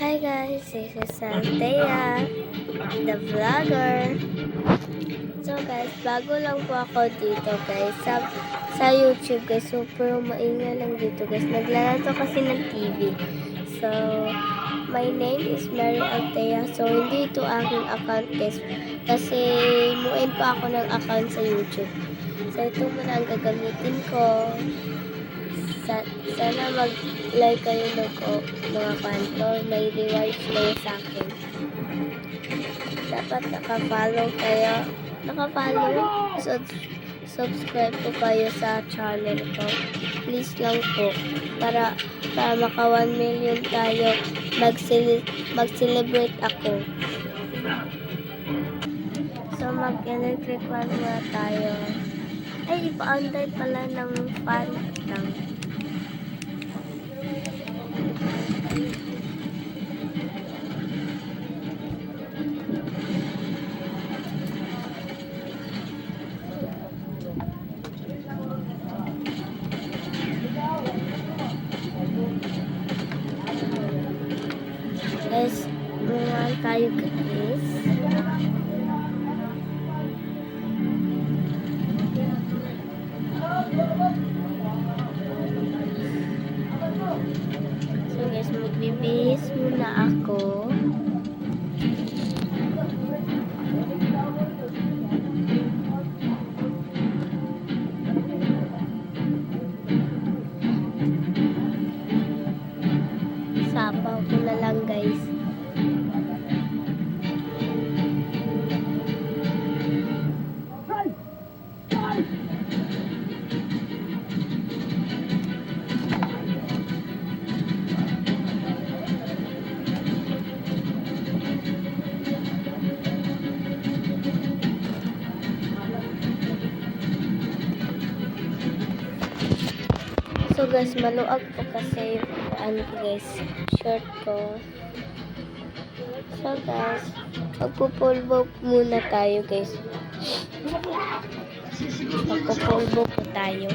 Hi guys, this is Althea, the vlogger. So guys, bago lang po ako dito guys sa YouTube guys. Super maingay lang dito guys. Naglalaro kasi ng TV. So, my name is Mary Althea. So, hindi ito aking account guys. Kasi muin pa ako ng account sa YouTube. So, ito muna ang gagamitin ko. Sana mag-like kayo mga kanto. May rewards kayo sa akin. Dapat naka-follow kayo. Subscribe po kayo sa channel ko. Please lang po. Para maka 1 million tayo. Mag-celebrate ako. So, mag-electric fan muna tayo. Ay, ipa-under pala ng fan lang. Guys, muna tayo guys. So guys, magbibihis muna ako. Sapaw ko na lang guys. So guys, maluag po kasi yung guys, short ko. So guys, magpupulbo muna tayo guys. Magpupulbo po tayo.